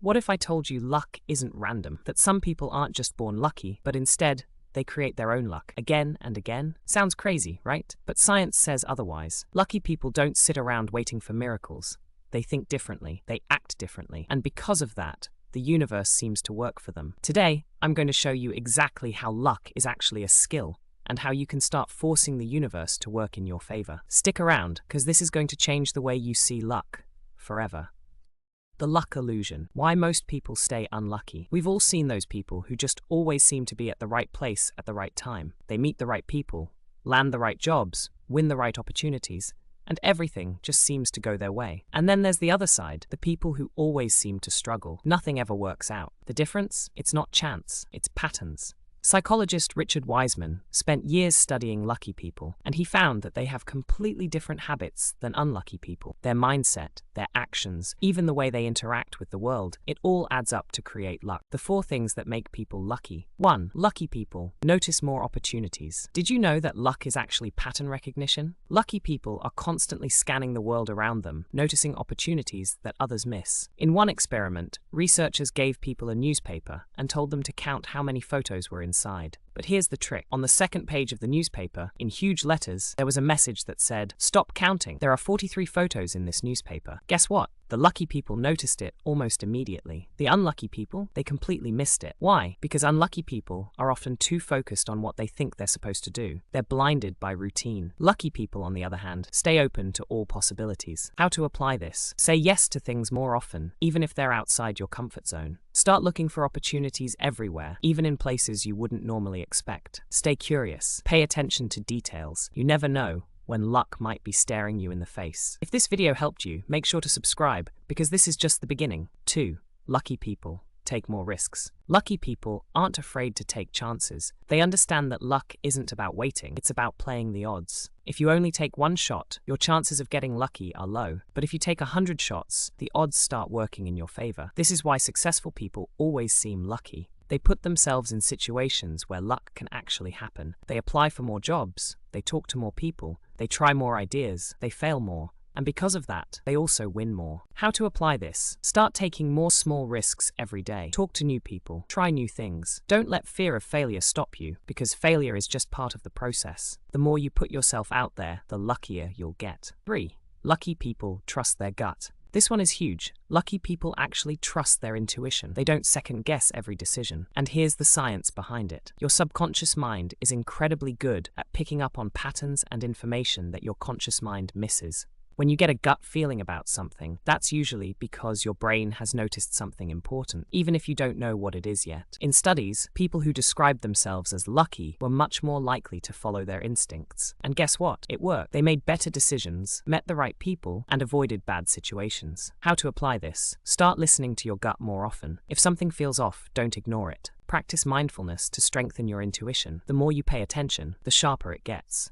What if I told you luck isn't random? That some people aren't just born lucky, but instead, they create their own luck, again and again? Sounds crazy, right? But science says otherwise. Lucky people don't sit around waiting for miracles. They think differently, they act differently, and because of that, the universe seems to work for them. Today, I'm going to show you exactly how luck is actually a skill, and how you can start forcing the universe to work in your favor. Stick around, because this is going to change the way you see luck forever. The luck illusion. Why most people stay unlucky. We've all seen those people who just always seem to be at the right place at the right time. They meet the right people, land the right jobs, win the right opportunities, and everything just seems to go their way. And then there's the other side, the people who always seem to struggle. Nothing ever works out. The difference? It's not chance, it's patterns. Psychologist Richard Wiseman spent years studying lucky people, and he found that they have completely different habits than unlucky people. Their mindset, their actions, even the way they interact with the world, it all adds up to create luck. The 4 things that make people lucky. 1. Lucky people notice more opportunities. Did you know that luck is actually pattern recognition? Lucky people are constantly scanning the world around them, noticing opportunities that others miss. In one experiment, researchers gave people a newspaper and told them to count how many photos were inside. But here's the trick. On the second page of the newspaper, in huge letters, there was a message that said, "Stop counting. There are 43 photos in this newspaper." Guess what? The lucky people noticed it almost immediately. The unlucky people, they completely missed it. Why? Because unlucky people are often too focused on what they think they're supposed to do. They're blinded by routine. Lucky people, on the other hand, stay open to all possibilities. How to apply this? Say yes to things more often, even if they're outside your comfort zone. Start looking for opportunities everywhere, even in places you wouldn't normally expect. Stay curious. Pay attention to details. You never know when luck might be staring you in the face. If this video helped you, make sure to subscribe, because this is just the beginning. 2. Lucky people take more risks. Lucky people aren't afraid to take chances. They understand that luck isn't about waiting, it's about playing the odds. If you only take 1 shot, your chances of getting lucky are low. But if you take 100 shots, the odds start working in your favor. This is why successful people always seem lucky. They put themselves in situations where luck can actually happen. They apply for more jobs, they talk to more people, they try more ideas, they fail more. And because of that, they also win more. How to apply this? Start taking more small risks every day. Talk to new people. Try new things. Don't let fear of failure stop you, because failure is just part of the process. The more you put yourself out there, the luckier you'll get. 3. Lucky people trust their gut. This one is huge. Lucky people actually trust their intuition. They don't second-guess every decision. And here's the science behind it. Your subconscious mind is incredibly good at picking up on patterns and information that your conscious mind misses. When you get a gut feeling about something, that's usually because your brain has noticed something important, even if you don't know what it is yet. In studies, people who described themselves as lucky were much more likely to follow their instincts. And guess what? It worked. They made better decisions, met the right people, and avoided bad situations. How to apply this? Start listening to your gut more often. If something feels off, don't ignore it. Practice mindfulness to strengthen your intuition. The more you pay attention, the sharper it gets.